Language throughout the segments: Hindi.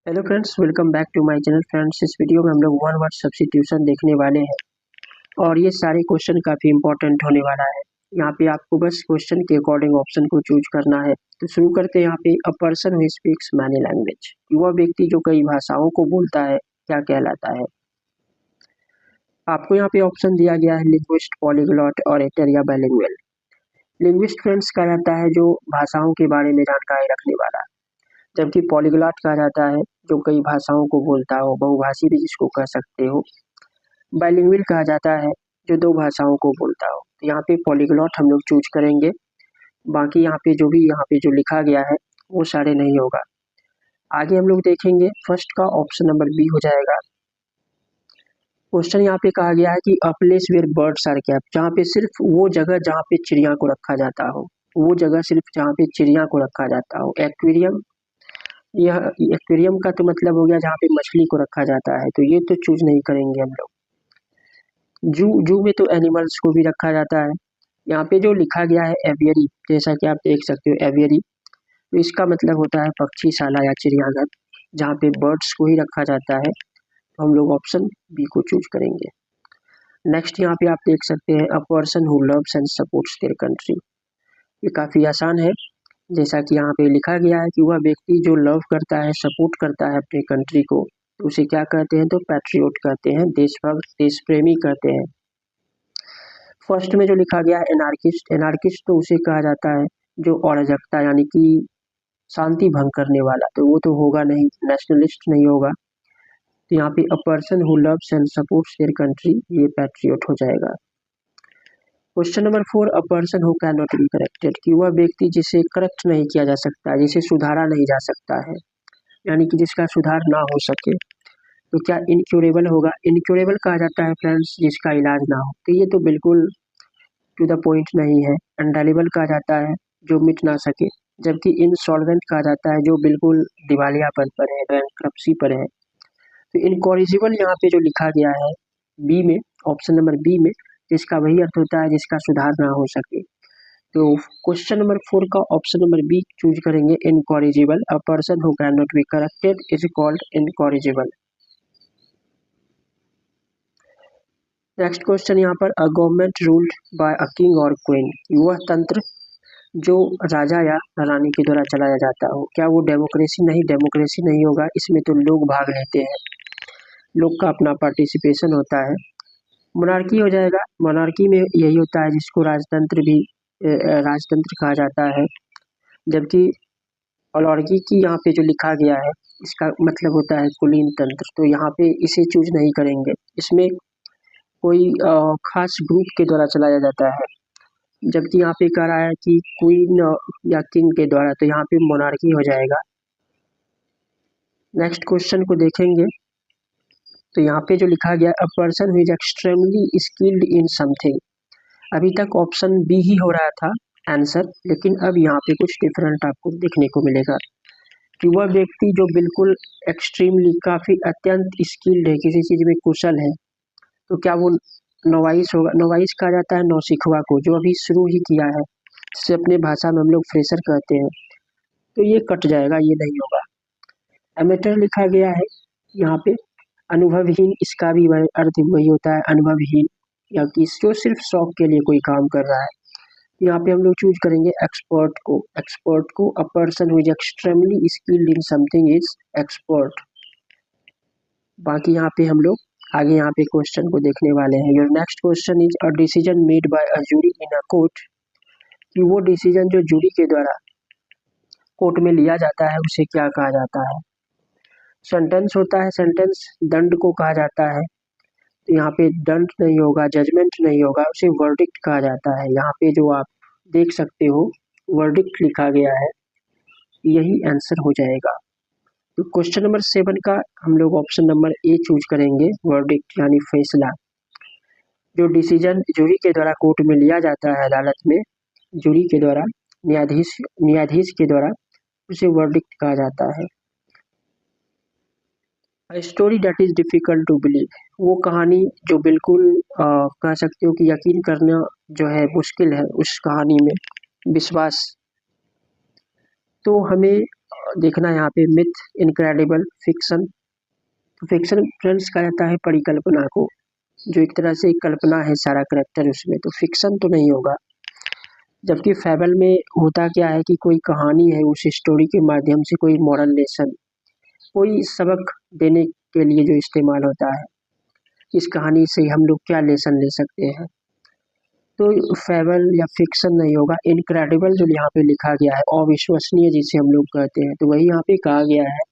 Hello friends, welcome back to my channel. Friends, इस वीडियो में हम लोग वन वर्ड सब्स्टिट्यूशन देखने वाले हैं और ये सारे क्वेश्चन काफ़ी इंपॉर्टेंट होने वाला है। यहाँ पे आपको बस क्वेश्चन के अकॉर्डिंग ऑप्शन को चूज करना है। तो शुरू करते हैं। यहाँ पे अ person who speaks many language, वह व्यक्ति जो कई भाषाओं को बोलता है क्या कहलाता है। आपको यहाँ पे ऑप्शन दिया गया है लिंग्विस्ट, पॉलीग्लॉट, ऑरेटर या बाइलिंगुअल। लिंग्विस्ट फ्रेंड्स कहा जाता है जो भाषाओं के बारे में जानकारी रखने वाला, जबकि पॉलीग्लॉट कहा जाता है जो कई भाषाओं को बोलता हो, बहुभाषी भी जिसको कह सकते हो। बाइलिंगुअल कहा जाता है जो दो भाषाओं को बोलता हो। तो यहाँ पे पॉलीग्लॉट हम लोग चूज करेंगे। बाकी यहाँ पे जो लिखा गया है वो सारे नहीं होगा। आगे हम लोग देखेंगे। फर्स्ट का ऑप्शन नंबर बी हो जाएगा। क्वेश्चन यहाँ पे कहा गया है कि a place where birds are kept, जहाँ पे सिर्फ वो जगह जहाँ पे चिड़िया को रखा जाता हो, वो जगह सिर्फ जहाँ पे चिड़िया को रखा जाता हो। एक्वेरियम, यह एक्वेरियम का तो मतलब हो गया जहाँ पे मछली को रखा जाता है, तो ये तो चूज नहीं करेंगे हम लोग। जू में तो एनिमल्स को भी रखा जाता है। यहाँ पे जो लिखा गया है एवियरी, जैसा कि आप देख सकते हो एवियरी, तो इसका मतलब होता है पक्षीशाला या चिड़ियाघर, जहाँ पे बर्ड्स को ही रखा जाता है। तो हम लोग ऑप्शन बी को चूज करेंगे। नेक्स्ट यहाँ पे आप देख सकते हैं अ person who loves and supports their country. ये काफ़ी आसान है। जैसा कि यहाँ पे लिखा गया है कि वह व्यक्ति जो लव करता है, सपोर्ट करता है अपने कंट्री को, तो उसे क्या कहते हैं, तो पैट्रियोट कहते हैं, देशभक्त, देश प्रेमी कहते हैं। फर्स्ट में जो लिखा गया है एनार्किस्ट, एनार्किस्ट तो उसे कहा जाता है जो अराजकता यानी कि शांति भंग करने वाला, तो वो तो होगा नहीं, नेशनलिस्ट नहीं होगा। तो यहाँ पे अ person who loves and supports their country, ये पैट्रियोट हो जाएगा। Question number 4, a person who can not be corrected, कि वह व्यक्ति जिसे करेक्ट नहीं किया जा सकता, जिसे सुधारा नहीं जा सकता है, यानी कि जिसका सुधार ना हो सके, तो क्या इनक्योरेबल होगा। इनक्योरेबल कहा जाता है फ्रेंड्स जिसका इलाज ना हो, तो ये तो बिल्कुल टू द पॉइंट नहीं है। अनडेलेबल कहा जाता है जो मिट ना सके, जबकि इंसॉल्वेंट कहा जाता है जो बिल्कुल दिवालियापन पर है, बैंक्रप्सी पर है। तो इनकॉरिजिबल यहाँ पे जो लिखा गया है बी में, ऑप्शन नंबर बी में, जिसका वही अर्थ होता है जिसका सुधार ना हो सके। तो क्वेश्चन नंबर 4 का ऑप्शन नंबर बी चूज करेंगे, incorrigible. A person who can not be corrected is called incorrigible. Next question यहाँ पर, a government ruled by a king और क्वीन, वह तंत्र जो राजा या रानी के द्वारा चलाया जाता हो, क्या वो डेमोक्रेसी, नहीं, डेमोक्रेसी नहीं होगा। इसमें तो लोग भाग लेते हैं, लोग का अपना पार्टिसिपेशन होता है। मोनार्की हो जाएगा। मोनार्की में यही होता है जिसको राजतंत्र भी राजतंत्र कहा जाता है। जबकि ओलिगार्की की यहाँ पे जो लिखा गया है इसका मतलब होता है कुलीन तंत्र, तो यहाँ पे इसे चूज नहीं करेंगे। इसमें कोई खास ग्रुप के द्वारा चलाया जाता है, जबकि यहाँ पे कह रहा है कि क्वीन या किंग के द्वारा, तो यहाँ पे मोनार्की हो जाएगा। नेक्स्ट क्वेश्चन को देखेंगे। तो यहाँ पे जो लिखा गया, a person who is extremely skilled in something, अभी तक ऑप्शन बी ही हो रहा था आंसर, लेकिन अब यहाँ पे कुछ डिफरेंट आपको देखने को मिलेगा कि वह व्यक्ति जो बिल्कुल एक्सट्रीमली, काफ़ी अत्यंत स्किल्ड है, किसी चीज़ में कुशल है, तो क्या वो नोवाइस होगा। नोवाइस कहा जाता है नौसिखुआ को, जो अभी शुरू ही किया है, जिसे अपने भाषा में हम लोग फ्रेशर कहते हैं, तो ये कट जाएगा, ये नहीं होगा। एमेटर लिखा गया है यहाँ पे, अनुभवहीन, इसका भी वही अर्थ वही होता है, अनुभवहीन, या कि जो सिर्फ शौक के लिए कोई काम कर रहा है। यहाँ पे हम लोग चूज करेंगे एक्सपर्ट को। एक्सपर्ट को, अ person who is extremely skilled in something is expert. बाकी यहाँ पे हम लोग आगे यहाँ पे क्वेश्चन को देखने वाले हैं। Your next question is, a decision made by a jury in a court, कि वो डिसीजन जो जूरी के द्वारा कोर्ट में लिया जाता है उसे क्या कहा जाता है। सेंटेंस होता है, सेंटेंस दंड को कहा जाता है, तो यहाँ पे दंड नहीं होगा, जजमेंट नहीं होगा, उसे वर्डिक्ट कहा जाता है। यहाँ पे जो आप देख सकते हो वर्डिक्ट लिखा गया है, यही आंसर हो जाएगा। तो क्वेश्चन नंबर 7 का हम लोग ऑप्शन नंबर ए चूज करेंगे, वर्डिक्ट यानी फैसला। जो डिसीजन जूरी के द्वारा कोर्ट में लिया जाता है, अदालत में जूरी के द्वारा, न्यायाधीश न्यायाधीश के द्वारा, उसे वर्डिक्ट कहा जाता है। Story that is difficult to believe, वो कहानी जो बिल्कुल कह सकते हो कि यकीन करना जो है मुश्किल है, उस कहानी में विश्वास। तो हमें देखना है यहाँ पे मिथ, इनक्रेडिबल, फिक्शन। तो फिक्शन फ्रेंड्स कहा जाता है परिकल्पना को, जो एक तरह से कल्पना है सारा करेक्टर उसमें, तो फिक्शन तो नहीं होगा। जबकि फैबल में होता क्या है कि कोई कहानी है, उस स्टोरी के माध्यम से कोई मॉरल लेसन, कोई सबक देने के लिए जो इस्तेमाल होता है, इस कहानी से हम लोग क्या लेसन ले सकते हैं। तो फैबल या फिक्शन नहीं होगा। इनक्रेडिबल जो यहाँ पे लिखा गया है, अविश्वसनीय जिसे हम लोग कहते हैं, तो वही यहाँ पे कहा गया है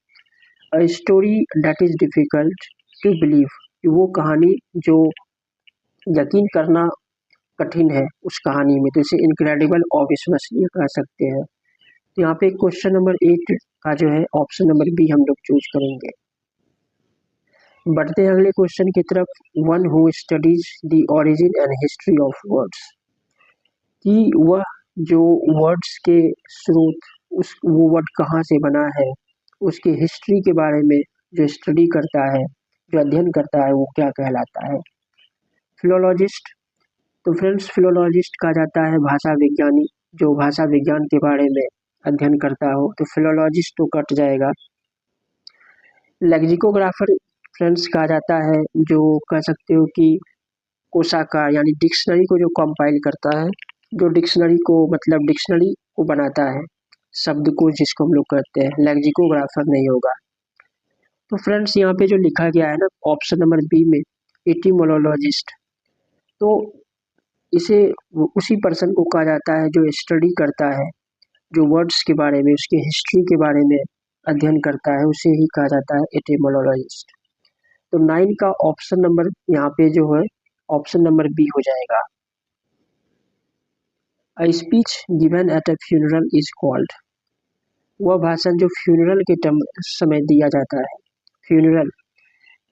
a story that is difficult to believe, वो कहानी जो यकीन करना कठिन है उस कहानी में, तो इसे इनक्रेडिबल अविश्वसनीय कह सकते हैं। तो यहाँ पे क्वेश्चन नंबर 8 का जो है ऑप्शन नंबर बी हम लोग चूज करेंगे। बढ़ते हैं अगले क्वेश्चन की तरफ। One who studies the origin and history of words, कि वह जो वर्ड्स के स्रोत, उस वो वर्ड कहाँ से बना है, उसके हिस्ट्री के बारे में जो स्टडी करता है, जो अध्ययन करता है, वो क्या कहलाता है। फिलोलॉजिस्ट, तो फ्रेंड्स फिलोलॉजिस्ट कहा जाता है भाषा विज्ञानी, जो भाषा विज्ञान के बारे में अध्ययन करता हो, तो फिलोलॉजिस्ट तो कट जाएगा। लेक्सिकोग्राफर फ्रेंड्स कहा जाता है, जो कह सकते हो कि कोशाकार यानी डिक्शनरी को जो कंपाइल करता है, जो डिक्शनरी को मतलब डिक्शनरी को बनाता है, शब्द को जिसको हम लोग कहते हैं, लेक्सिकोग्राफर नहीं होगा। तो फ्रेंड्स यहाँ पे जो लिखा गया है ना ऑप्शन नंबर बी में, एटिमोलॉजिस्ट, तो इसे उसी पर्सन को कहा जाता है जो स्टडी करता है, जो वर्ड्स के बारे में, उसके हिस्ट्री के बारे में अध्ययन करता है, उसे ही कहा जाता है एटिमोलॉजिस्ट। तो 9 का ऑप्शन नंबर यहाँ पे जो है ऑप्शन नंबर बी हो जाएगा। A speech given at a funeral is called, वह भाषण जो फ्यूनरल के समय दिया जाता है। फ्यूनरल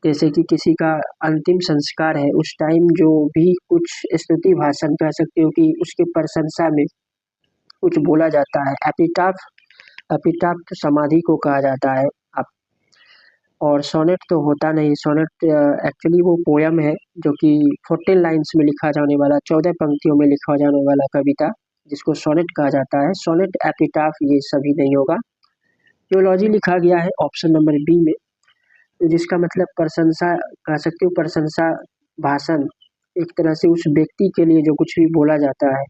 जैसे कि किसी का अंतिम संस्कार है, उस टाइम जो भी कुछ स्तुति भाषण कह सकते हो कि उसके प्रशंसा में कुछ बोला जाता है। एपिटाफ, एपिटाफ तो समाधि को कहा जाता है। और सोनेट तो होता नहीं, सोनेट एक्चुअली वो पोयम है जो कि 14 लाइन्स में लिखा जाने वाला, 14 पंक्तियों में लिखा जाने वाला कविता, जिसको सोनेट कहा जाता है। सोनेट, एपिटाफ ये सभी नहीं होगा। थियोलॉजी लिखा गया है ऑप्शन नंबर बी में, तो जिसका मतलब प्रशंसा कह सकते हो, प्रशंसा भाषण, एक तरह से उस व्यक्ति के लिए जो कुछ भी बोला जाता है।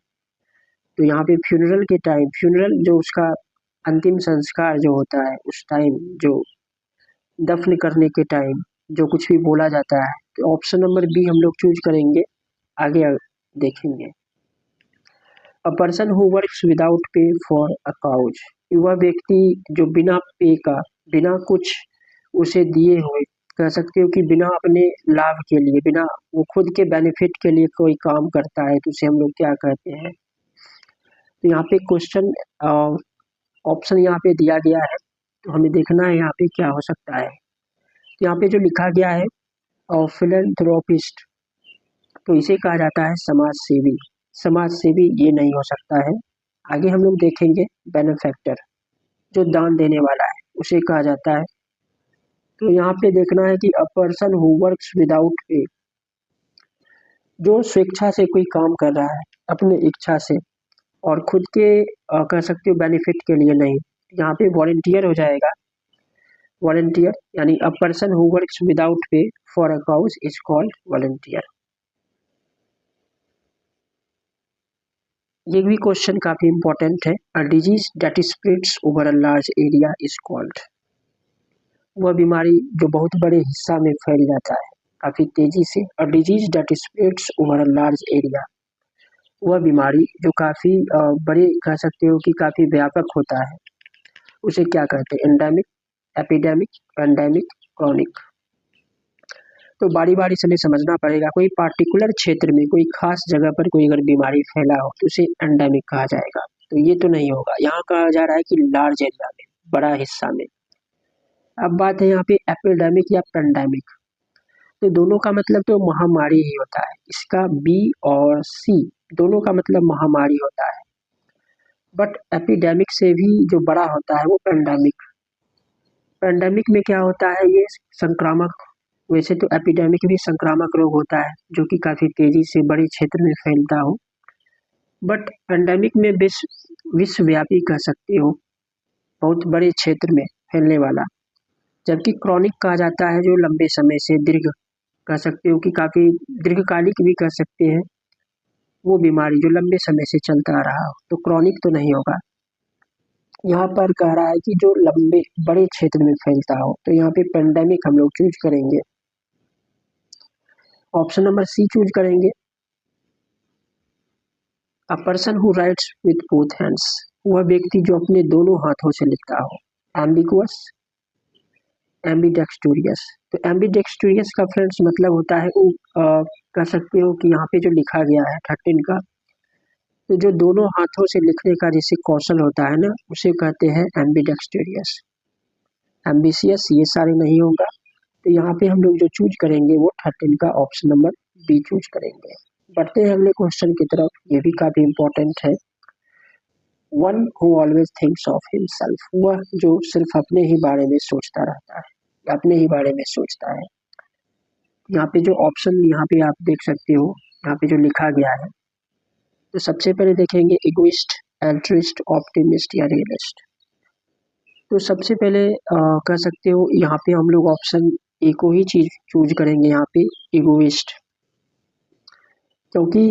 तो यहाँ पे फ्यूनरल के टाइम, फ्यूनरल जो उसका अंतिम संस्कार जो होता है, उस टाइम जो दफन करने के टाइम जो कुछ भी बोला जाता है, तो ऑप्शन नंबर बी हम लोग चूज करेंगे। आगे देखेंगे। A person who works without pay for a cause, वह व्यक्ति जो बिना पे का, बिना कुछ उसे दिए हुए, कह सकते हो कि बिना अपने लाभ के लिए, बिना वो खुद के बेनिफिट के लिए कोई काम करता है, तो उसे हम लोग क्या कहते हैं। तो यहाँ पे क्वेश्चन ऑप्शन यहाँ पे दिया गया है, तो हमें देखना है यहाँ पे क्या हो सकता है। तो यहाँ पे जो लिखा गया है फिलेंथ्रोपिस्ट, तो इसे कहा जाता है समाज सेवी। समाज सेवी ये नहीं हो सकता है। आगे हम लोग देखेंगे बेनिफैक्टर, जो दान देने वाला है, उसे कहा जाता है। तो यहाँ पे देखना है कि अ पर्सन हु वर्क्स विदाउट पे, जो स्वेच्छा से कोई काम कर रहा है अपने इच्छा से और खुद के कह सकते हो बेनिफिट के लिए नहीं, यहाँ पे वॉलंटियर हो जाएगा। वॉलंटियर यानी a person who works without pay for a cause is called volunteer. ये भी क्वेश्चन काफी इंपॉर्टेंट है। A disease that spreads over a large area is called, वह बीमारी जो बहुत बड़े हिस्सा में फैल जाता है काफी तेजी से। अ disease that spreads over a large area, वह बीमारी जो काफी बड़े कह सकते हो कि काफी व्यापक होता है, उसे क्या कहते हैं। Endemic, epidemic, pandemic, chronic. तो बारी बारी से हमें समझना पड़ेगा। कोई पार्टिकुलर क्षेत्र में, कोई खास जगह पर कोई अगर बीमारी फैला हो तो उसे एंडेमिक कहा जाएगा, तो ये तो नहीं होगा। यहाँ कहा जा रहा है कि लार्ज एरिया में, बड़ा हिस्सा में। अब बात है यहाँ पे एपिडेमिक या पेंडेमिक, तो दोनों का मतलब तो महामारी ही होता है। इसका बी और सी दोनों का मतलब महामारी होता है, बट एपिडेमिक से भी जो बड़ा होता है वो पेंडेमिक। पेंडेमिक में क्या होता है, ये संक्रामक, वैसे तो एपिडेमिक भी संक्रामक रोग होता है जो कि काफी तेजी से बड़े क्षेत्र में फैलता हो, बट पेंडेमिक में विश्वव्यापी कह सकते हो, बहुत बड़े क्षेत्र में फैलने वाला। जबकि क्रॉनिक कहा जाता है जो लंबे समय से दीर्घ, कह सकते हो कि काफ़ी दीर्घकालिक भी कह सकते हैं, वो बीमारी जो लंबे समय से चलता आ रहा हो, तो क्रॉनिक तो नहीं होगा। यहाँ पर कह रहा है कि जो लंबे बड़े क्षेत्र में फैलता हो, तो यहाँ पे पेंडेमिक हम लोग चूज करेंगे। ऑप्शन नंबर सी चूज करेंगे। अ person who rights with both hands, वह व्यक्ति जो अपने दोनों हाथों से लिखता हो। एम्बिगुअस, एम्बिडेक्स्टोरियस, तो एम्बिडेक्स्टोरियस का फ्रेंड्स मतलब होता है वो कह सकते हो कि यहाँ पे जो लिखा गया है 13 का, तो जो दोनों हाथों से लिखने का जैसे कौशल होता है ना, उसे कहते हैं एम्बिडेक्स्टोरियस। एम्बिशियस ये सारे नहीं होगा, तो यहाँ पे हम लोग जो चूज करेंगे वो 13 का ऑप्शन नंबर बी चूज करेंगे। बढ़ते हैं अगले क्वेश्चन की तरफ, ये भी काफी इंपॉर्टेंट है। One who always thinks of himself, वह जो सिर्फ अपने ही बारे में सोचता रहता है, अपने ही बारे में सोचता है। यहाँ पे जो ऑप्शन यहाँ पे आप देख सकते हो, यहाँ पे जो लिखा गया है, तो सबसे पहले देखेंगे इगोइस्ट, एल्ट्रिस्ट, ऑप्टिमिस्ट या रियलिस्ट। तो सबसे पहले कह सकते हो यहाँ पे हम लोग ऑप्शन ए को ही चीज चूज करेंगे, यहाँ पे इगोइस्ट, क्योंकि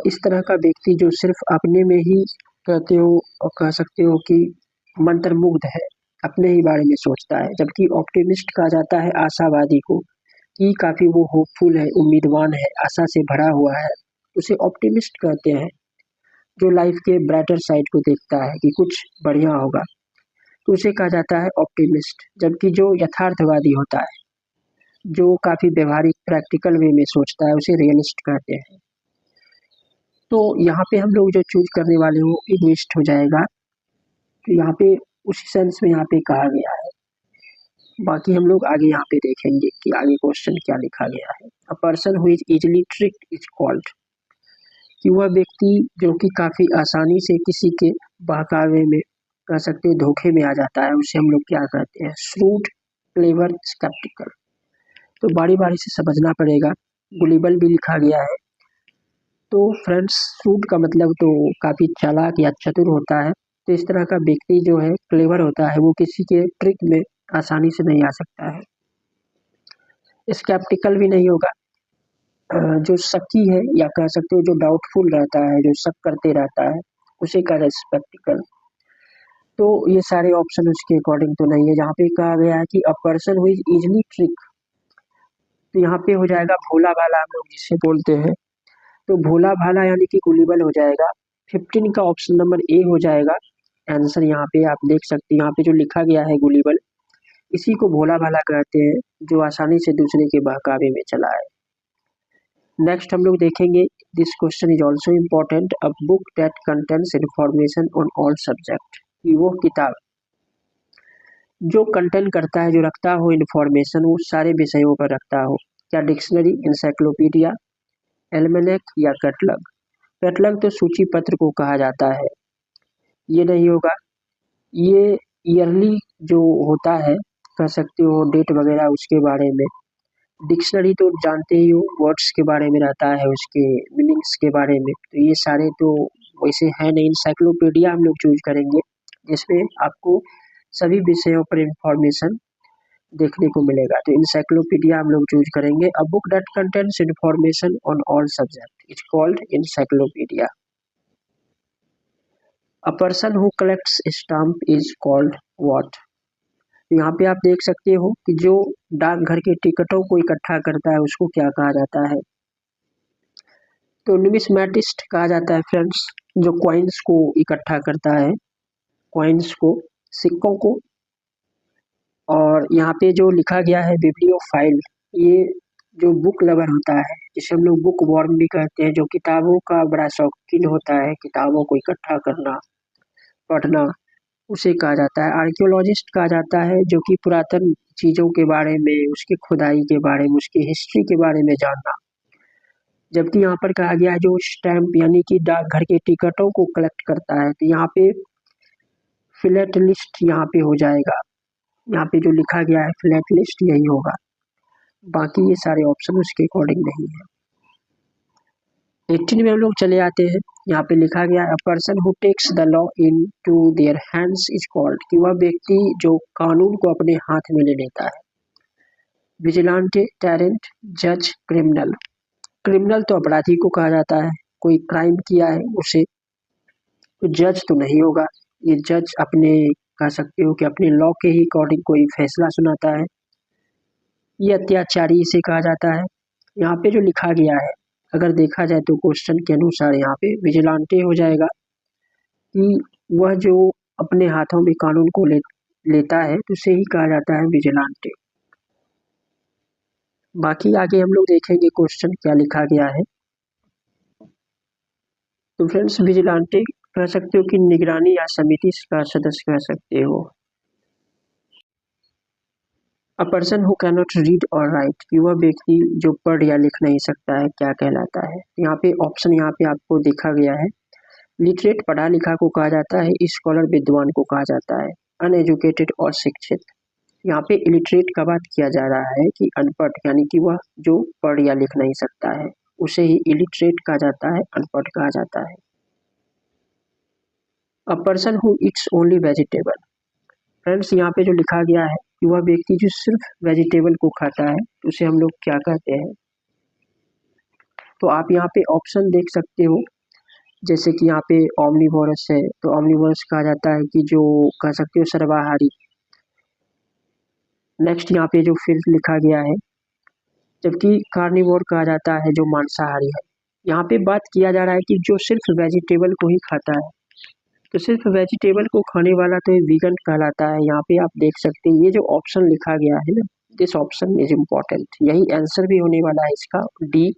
इस तरह का व्यक्ति जो सिर्फ अपने में ही कहते हो और कह सकते हो कि मंत्रमुग्ध है, अपने ही बारे में सोचता है। जबकि ऑप्टिमिस्ट कहा जाता है आशावादी को, कि काफी वो होपफुल है, उम्मीदवान है, आशा से भरा हुआ है, उसे ऑप्टिमिस्ट कहते हैं। जो लाइफ के ब्राइटर साइड को देखता है कि कुछ बढ़िया होगा, तो उसे कहा जाता है ऑप्टिमिस्ट। जबकि जो यथार्थवादी होता है, जो काफी व्यवहारिक प्रैक्टिकल वे में सोचता है, उसे रियलिस्ट कहते हैं। तो यहाँ पे हम लोग जो चूज करने वाले हो इगोइस्ट हो जाएगा। तो यहाँ पे उसी सेंस में यहाँ पे कहा गया है। बाकी हम लोग आगे यहाँ पे देखेंगे कि आगे क्वेश्चन क्या लिखा गया है। A person who is easily tricked is called, कि वह व्यक्ति जो कि काफी आसानी से किसी के बहकावे में कह सकते हैं धोखे में आ जाता है, उसे हम लोग क्या कहते हैं? Shrewd, clever, sceptical. तो बारी बारी से समझना पड़ेगा। गुलिबल भी लिखा गया है। तो फ्रेंड्स श्रूड का मतलब तो काफी चालाक या चतुर होता है। तो इस तरह का व्यक्ति जो है क्लेवर होता है, वो किसी के ट्रिक में आसानी से नहीं आ सकता है। स्केप्टिकल भी नहीं होगा। जो शकी है या कह सकते हो जो डाउटफुल रहता है, जो शक करते रहता है, उसे कहा जाए स्केप्टिकल। तो ये सारे ऑप्शन उसके अकॉर्डिंग तो नहीं है। जहाँ पे कहा गया है कि अ person who is easily trick, तो यहाँ पे हो जाएगा भोला भाला, हम लोग जिसे बोलते हैं। तो भोला भाला यानी कि गुलिबल हो जाएगा। 15 का ऑप्शन नंबर ए हो जाएगा आंसर। यहाँ पे आप देख सकते हैं, यहाँ पे जो लिखा गया है गुलिबल, इसी को भोला भाला कहते हैं, जो आसानी से दूसरे के बहकावे में चला है। नेक्स्ट हम लोग देखेंगे, this question is also important, a book that contains information on all subject, वो किताब जो कंटेंट करता है, जो रखता हो इन्फॉर्मेशन, वो सारे विषयों पर रखता हो। क्या डिक्शनरी, इंसाइक्लोपीडिया, एल्मेनेक या कैटलॉग? कैटलॉग तो सूची पत्र को कहा जाता है, ये नहीं होगा। ये ईयरली जो होता है, कह सकते हो डेट वगैरह उसके बारे में। डिक्शनरी तो जानते ही हो, वर्ड्स के बारे में रहता है, उसके मीनिंग्स के बारे में। तो ये सारे तो वैसे है नहीं। इंसाइक्लोपीडिया हम लोग चूज करेंगे, जिसमें आपको सभी विषयों पर इंफॉर्मेशन देखने को मिलेगा। तो इंसाइक्लोपीडिया हम लोग चूज करेंगे। A book that contains information on all subject is called encyclopedia. A person who collects stamp is called what? यहाँ पे आप देख सकते हो कि जो डाकघर के टिकटों को इकट्ठा करता है, उसको क्या कहा जाता है? तो नुमिस्मेटिस्ट कहा जाता है फ्रेंड्स, जो कॉइन्स को इकट्ठा करता है, कॉइन्स को, सिक्कों को। और यहाँ पे जो लिखा गया है बिब्लियोफाइल, ये जो बुक लवर होता है, जिसे हम लोग बुक वॉर्म भी कहते हैं, जो किताबों का बड़ा शौकीन होता है, किताबों को इकट्ठा करना, पढ़ना, उसे कहा जाता है। आर्कियोलॉजिस्ट कहा जाता है, जो कि पुरातन चीजों के बारे में, उसकी खुदाई के बारे में, उसकी हिस्ट्री के बारे में जानना। जबकि यहाँ पर कहा गया है जो स्टैम्प यानी कि डाकघर के टिकटों को कलेक्ट करता है, तो यहाँ पे फिलेटलिस्ट यहाँ पे हो जाएगा। यहाँ पे जो लिखा गया है फिलेटलिस्ट, यही होगा। बाकी ये सारे ऑप्शन उसके अकॉर्डिंग नहीं है। 18 में हम लोग चले आते हैं। यहाँ पे लिखा गया a person who takes the law into their hands is called, कि वह व्यक्ति जो कानून को अपने हाथ में ले लेता है। विजिलेंटे, टेरेंट, जज, क्रिमिनल। क्रिमिनल तो अपराधी को कहा जाता है, कोई क्राइम किया है उसे। तो जज तो नहीं होगा, ये जज अपने कह सकते हो कि अपने लॉ के ही अकॉर्डिंग कोई फैसला सुनाता है। ये अत्याचारी इसे कहा जाता है। यहाँ पे जो लिखा गया है, अगर देखा जाए तो क्वेश्चन के अनुसार यहाँ पे विजिलेंटे हो जाएगा कि वह जो अपने हाथों में कानून को लेता है तो उसे ही कहा जाता है विजिलेंटे। बाकी आगे हम लोग देखेंगे क्वेश्चन क्या लिखा गया है। तो फ्रेंड्स, विजिलेंटे कह सकते हो कि निगरानी या समिति का सदस्य कह सकते हो। अ person who can not read और राइट, कि वह व्यक्ति जो पढ़ या लिख नहीं सकता है क्या कहलाता है। यहाँ पे ऑप्शन यहाँ पे आपको देखा गया है। लिटरेट पढ़ा लिखा को कहा जाता है, स्कॉलर विद्वान को कहा जाता है, अनएजुकेटेड और शिक्षित। यहाँ पे इलिटरेट का बात किया जा रहा है कि अनपढ़, यानी कि वह जो पढ़ या लिख नहीं सकता है उसे ही इलिटरेट कहा जाता है, अनपढ़ कहा जाता है। A person who eats only vegetable, friends यहाँ पे जो लिखा गया है कि वह व्यक्ति जो सिर्फ वेजिटेबल को खाता है उसे हम लोग क्या कहते हैं। तो आप यहाँ पे ऑप्शन देख सकते हो, जैसे कि यहाँ पे ऑमनीवोरस है, तो ऑमनीवोरस कहा जाता है कि जो कह सकते हो सर्वाहारी। नेक्स्ट यहाँ पे जो फिर लिखा गया है, जबकि कार्निवोर कहा जाता है जो मांसाहारी है। यहाँ पे बात किया जा रहा है कि जो सिर्फ वेजिटेबल को ही खाता है, तो सिर्फ वेजिटेबल को खाने वाला तो ये वीगन कहलाता है। यहाँ पे आप देख सकते हैं ये जो ऑप्शन लिखा गया है ना, दिस ऑप्शन इज इम्पोर्टेंट, यही आंसर भी होने वाला है इसका, डी।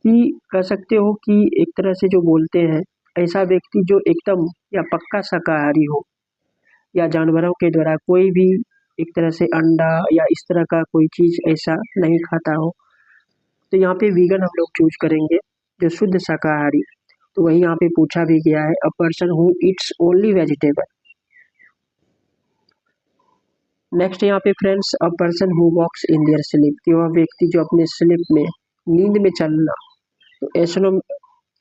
कि कह सकते हो कि एक तरह से जो बोलते हैं, ऐसा व्यक्ति जो एकदम या पक्का शाकाहारी हो या जानवरों के द्वारा कोई भी एक तरह से अंडा या इस तरह का कोई चीज़ ऐसा नहीं खाता हो, तो यहाँ पे वीगन हम लोग चूज करेंगे, जो शुद्ध शाकाहारी। तो वही यहाँ पे पूछा भी गया है, a person who eats only vegetable. Next यहाँ पे friends, a person who walks in their sleep, कि वह व्यक्ति जो अपने स्लीप में, नींद में चलना। तो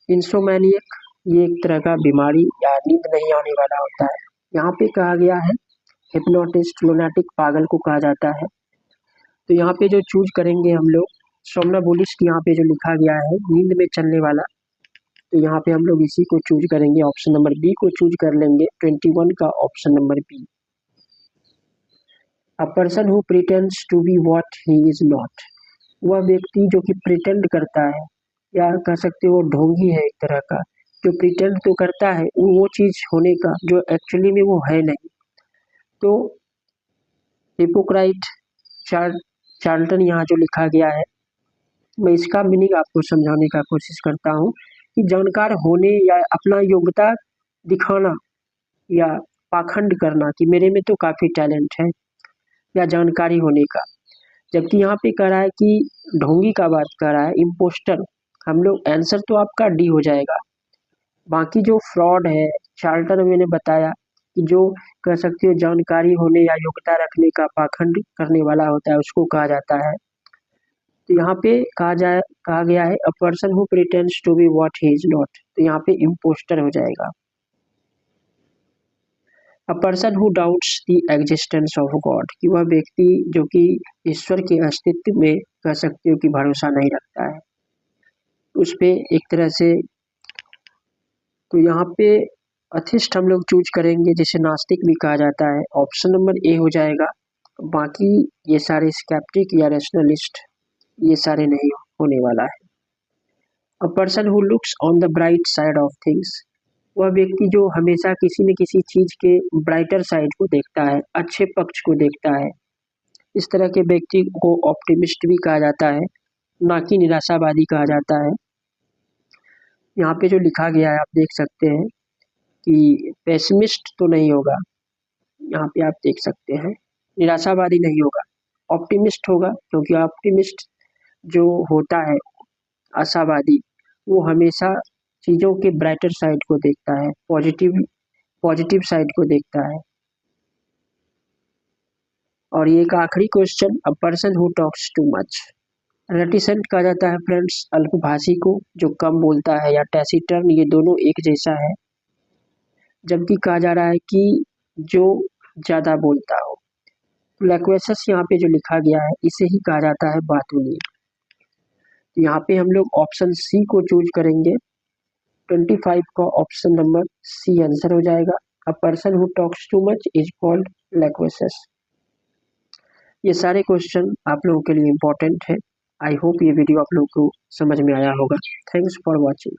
इंसोमैनियक, ये एक तरह का बीमारी या नींद नहीं आने वाला होता है। यहाँ पे कहा गया है हिप्नोटिस्ट, लुनाटिक, पागल को कहा जाता है। तो यहाँ पे जो चूज करेंगे हम लोग सोमनाबुलिस्ट, यहाँ पे जो लिखा गया है नींद में चलने वाला, तो यहाँ पे हम लोग इसी को चूज करेंगे, ऑप्शन नंबर बी को चूज कर लेंगे, 21 का option number B. A person who pretends to be what he is not, वह व्यक्ति जो कि प्रिटेंड करता है या कह सकते हो ढोंगी है एक तरह का, जो प्रिटेंड तो करता है वो चीज होने का जो एक्चुअली में वो है नहीं। तो हिपोक्राइट, चार्ल्टन यहाँ जो लिखा गया है, मैं इसका मीनिंग आपको समझाने का कोशिश करता हूँ कि जानकार होने या अपना योग्यता दिखाना या पाखंड करना कि मेरे में तो काफ़ी टैलेंट है, या जानकारी होने का। जबकि यहाँ पे कह रहा है कि ढोंगी का बात कर रहा है, इम्पोस्टर। हम लोग आंसर तो आपका डी हो जाएगा। बाकी जो फ्रॉड है, चार्ल्टन मैंने बताया कि जो कह सकते हो जानकारी होने या योग्यता रखने का पाखंड करने वाला होता है उसको कहा जाता है। तो यहाँ पे कहा गया है a person who pretends to be what he is not, तो यहाँ पे इम्पोस्टर हो जाएगा। A person who doubts the existence of God, कि वह व्यक्ति जो कि ईश्वर के अस्तित्व में कह सकते हो कि भरोसा नहीं रखता है उस पे एक तरह से। तो यहाँ पे अथिस्ट हम लोग चूज करेंगे, जिसे नास्तिक भी कहा जाता है, ऑप्शन नंबर ए हो जाएगा। बाकी ये सारे स्केप्टिक या रैशनलिस्ट, ये सारे नहीं होने वाला है। A person who looks on the bright side of things, वह व्यक्ति जो हमेशा किसी न किसी चीज के ब्राइटर साइड को देखता है, अच्छे पक्ष को देखता है, इस तरह के व्यक्ति को ऑप्टिमिस्ट भी कहा जाता है, ना कि निराशावादी कहा जाता है। यहाँ पे जो लिखा गया है आप देख सकते हैं कि पेसिमिस्ट तो नहीं होगा, यहाँ पे आप देख सकते हैं निराशावादी नहीं होगा, ऑप्टिमिस्ट होगा, क्योंकि ऑप्टिमिस्ट जो होता है आशावादी, वो हमेशा चीज़ों के ब्राइटर साइड को देखता है, पॉजिटिव साइड को देखता है। और ये एक आखिरी question, a person who talks too much, reticent कहा जाता है फ्रेंड्स अल्पभाषी को, जो कम बोलता है, या टैसिटर्न, ये दोनों एक जैसा है, जबकि कहा जा रहा है कि जो ज़्यादा बोलता हो। लैक्वेसस यहाँ पे जो लिखा गया है इसे ही कहा जाता है बातूनी। यहाँ पे हम लोग ऑप्शन सी को चूज करेंगे। 25 का ऑप्शन नंबर सी आंसर हो जाएगा। A person who talks too much is called loquacious. ये सारे क्वेश्चन आप लोगों के लिए इम्पोर्टेंट है। आई होप ये वीडियो आप लोगों को समझ में आया होगा। Thanks for watching.